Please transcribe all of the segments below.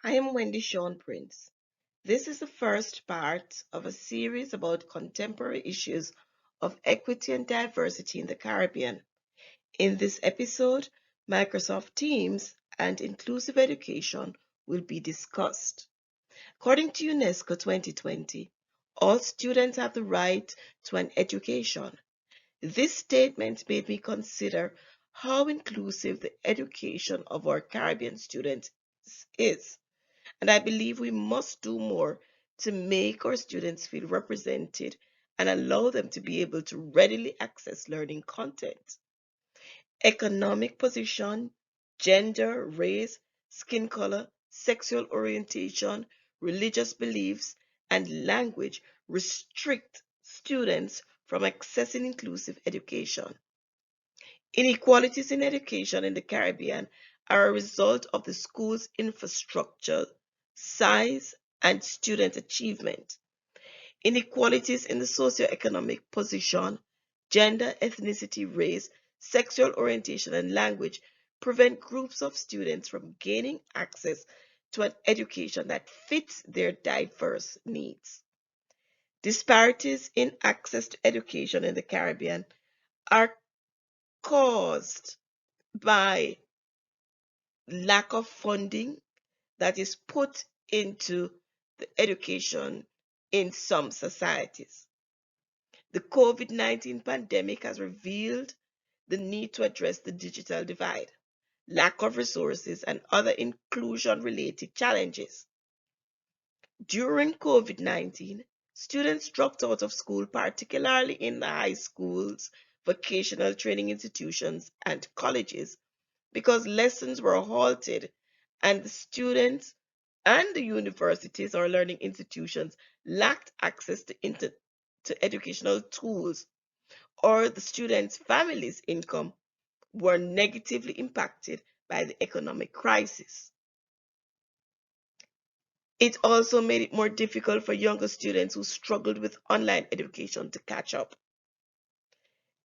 I am Wendy Shawn Prince. This is the first part of a series about contemporary issues of equity and diversity in the Caribbean. In this episode, Microsoft Teams and inclusive education will be discussed. According to UNESCO 2020, all students have the right to an education. This statement made me consider how inclusive the education of our Caribbean students is. And I believe we must do more to make our students feel represented and allow them to be able to readily access learning content. Economic position, gender, race, skin color, sexual orientation, religious beliefs, and language restrict students from accessing inclusive education. Inequalities in education in the Caribbean are a result of the school's infrastructure, size, and student achievement. Inequalities in the socioeconomic position, gender, ethnicity, race, sexual orientation, and language prevent groups of students from gaining access to an education that fits their diverse needs. Disparities in access to education in the Caribbean are caused by lack of funding that is put into the education in some societies. The COVID-19 pandemic has revealed the need to address the digital divide, lack of resources, and other inclusion related challenges. During COVID-19, students dropped out of school, particularly in the high schools, vocational training institutions, and colleges, because lessons were halted and the students and the universities or learning institutions lacked access to educational tools, or the students' families' income were negatively impacted by the economic crisis. It also made it more difficult for younger students who struggled with online education to catch up.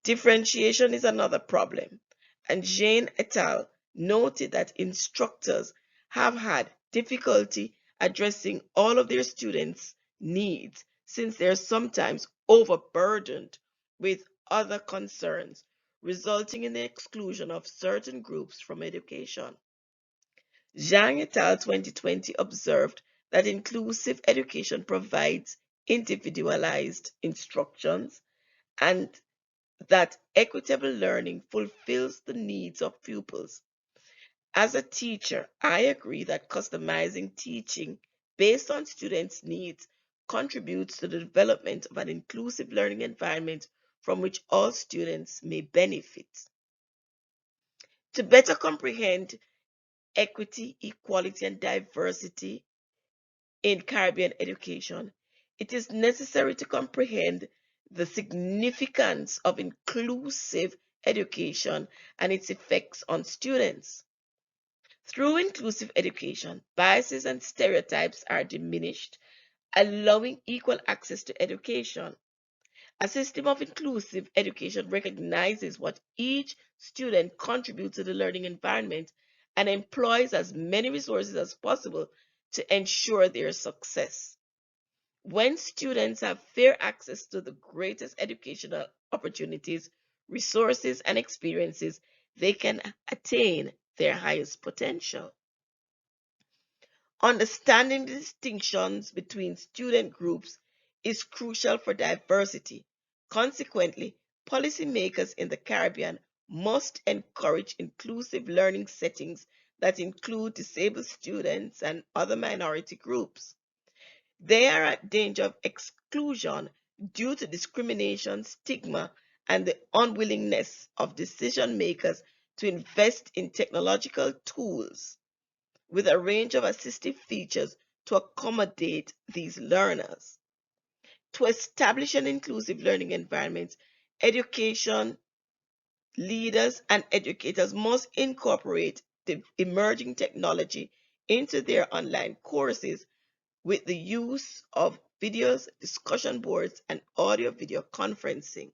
Differentiation is another problem, and Jane et al. Noted that instructors have had difficulty addressing all of their students' needs since they are sometimes overburdened with other concerns, resulting in the exclusion of certain groups from education. Zhang et al. 2020 observed that inclusive education provides individualized instructions and that equitable learning fulfills the needs of pupils. As a teacher, I agree that customizing teaching based on students' needs contributes to the development of an inclusive learning environment from which all students may benefit. To better comprehend equity, equality, and diversity in Caribbean education, it is necessary to comprehend the significance of inclusive education and its effects on students. Through inclusive education, biases and stereotypes are diminished, allowing equal access to education. A system of inclusive education recognizes what each student contributes to the learning environment and employs as many resources as possible to ensure their success. When students have fair access to the greatest educational opportunities, resources, and experiences, they can attain their highest potential. Understanding the distinctions between student groups is crucial for diversity. Consequently, policymakers in the Caribbean must encourage inclusive learning settings that include disabled students and other minority groups. They are at danger of exclusion due to discrimination, stigma, and the unwillingness of decision makers to invest in technological tools with a range of assistive features to accommodate these learners. To establish an inclusive learning environment, education leaders and educators must incorporate the emerging technology into their online courses with the use of videos, discussion boards, and audio-video conferencing.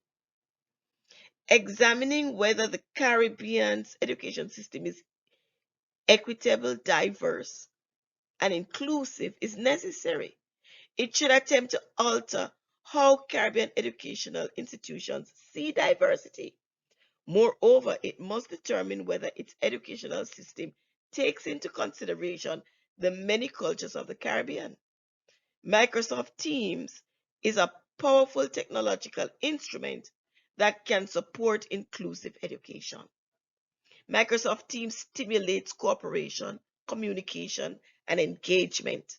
Examining whether the Caribbean's education system is equitable, diverse, and inclusive is necessary. It should attempt to alter how Caribbean educational institutions see diversity. Moreover, it must determine whether its educational system takes into consideration the many cultures of the Caribbean. Microsoft Teams is a powerful technological instrument that can support inclusive education. Microsoft Teams stimulates cooperation, communication, and engagement.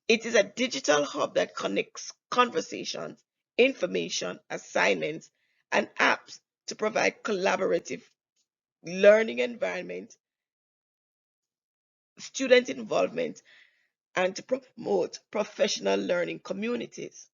It is a digital hub that connects conversations, information, assignments, and apps to provide collaborative learning environment, student involvement, and to promote professional learning communities.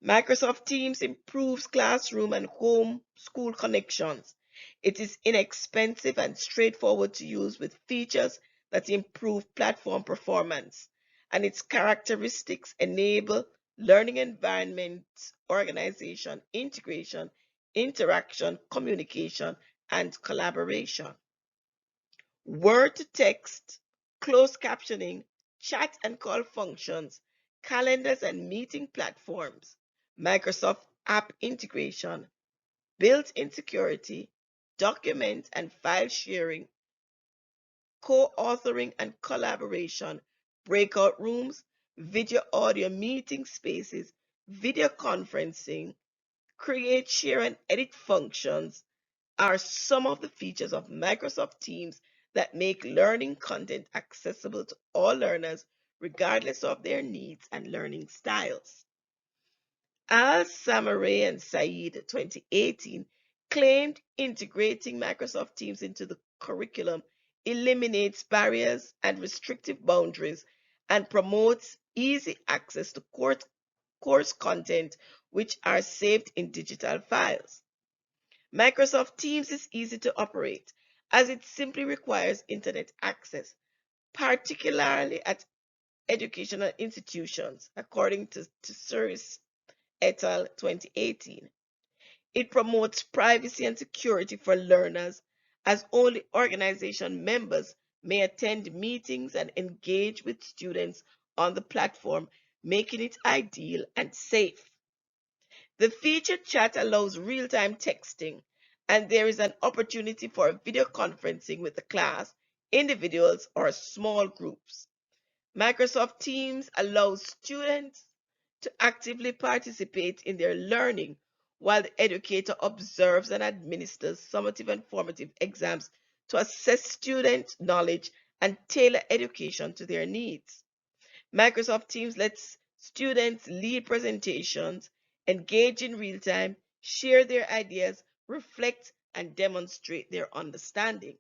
Microsoft Teams improves classroom and home school connections. It is inexpensive and straightforward to use with features that improve platform performance, and its characteristics enable learning environment organization, integration, interaction, communication, and collaboration. Word to text, closed captioning, chat and call functions, calendars and meeting platforms, Microsoft app integration, built-in security, document and file sharing, co-authoring and collaboration, breakout rooms, video audio meeting spaces, video conferencing, create, share, and edit functions, are some of the features of Microsoft Teams that make learning content accessible to all learners, regardless of their needs and learning styles. Al Samaray and Saeed 2018 claimed integrating Microsoft Teams into the curriculum eliminates barriers and restrictive boundaries and promotes easy access to course content which are saved in digital files. Microsoft Teams is easy to operate as it simply requires internet access, particularly at educational institutions, according to Tsuris et al. 2018. It promotes privacy and security for learners as only organization members may attend meetings and engage with students on the platform, making it ideal and safe. The featured chat allows real-time texting, and there is an opportunity for video conferencing with the class, individuals, or small groups. Microsoft Teams allows students to actively participate in their learning while the educator observes and administers summative and formative exams to assess student knowledge and tailor education to their needs. Microsoft Teams lets students lead presentations, engage in real time, share their ideas, reflect, and demonstrate their understanding.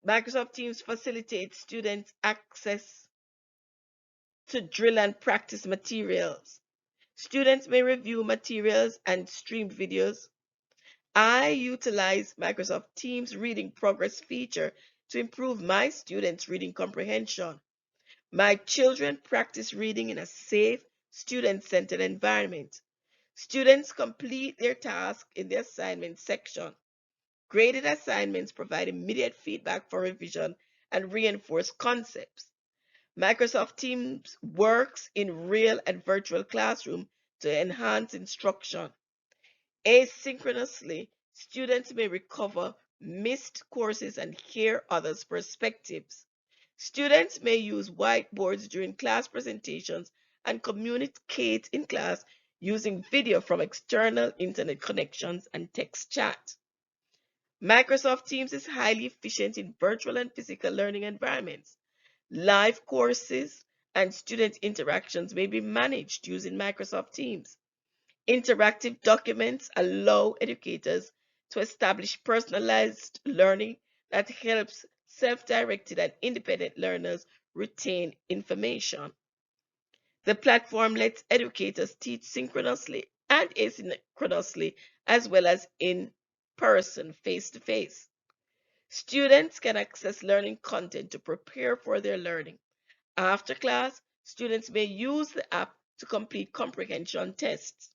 Microsoft Teams facilitates students access to drill and practice materials. Students may review materials and stream videos. I utilize Microsoft Teams reading progress feature to improve my students' reading comprehension. My children practice reading in a safe, student-centered environment. Students complete their tasks in the assignment section. Graded assignments provide immediate feedback for revision and reinforce concepts. Microsoft Teams works in real and virtual classroom to enhance instruction. Asynchronously, students may recover missed courses and hear others' perspectives. Students may use whiteboards during class presentations and communicate in class using video from external internet connections and text chat. Microsoft Teams is highly efficient in virtual and physical learning environments. Live courses and student interactions may be managed using Microsoft Teams. Interactive documents allow educators to establish personalized learning that helps self-directed and independent learners retain information. The platform lets educators teach synchronously and asynchronously as well as in person, face-to-face. Students can access learning content to prepare for their learning. After class, students may use the app to complete comprehension tests.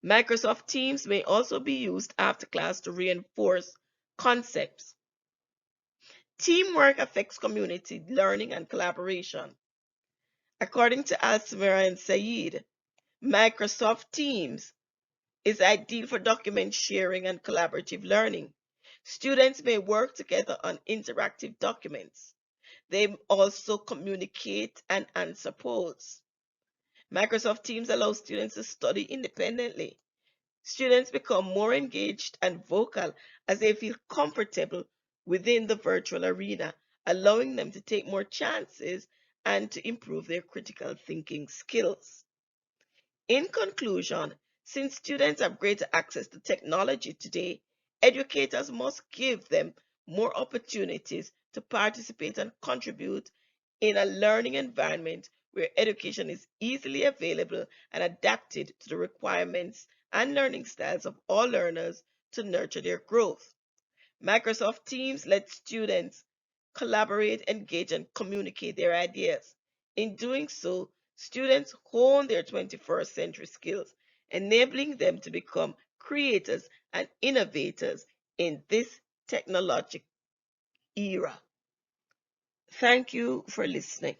Microsoft Teams may also be used after class to reinforce concepts. Teamwork affects community learning and collaboration. According to Alsamira and Saeed, Microsoft Teams is ideal for document sharing and collaborative learning. Students may work together on interactive documents. They also communicate and answer polls. Microsoft Teams allows students to study independently. Students become more engaged and vocal as they feel comfortable within the virtual arena, allowing them to take more chances and to improve their critical thinking skills. In conclusion, since students have greater access to technology today, educators must give them more opportunities to participate and contribute in a learning environment where education is easily available and adapted to the requirements and learning styles of all learners to nurture their growth. Microsoft Teams lets students collaborate, engage, and communicate their ideas. In doing so, students hone their 21st century skills, enabling them to become creators and innovators in this technological era. Thank you for listening.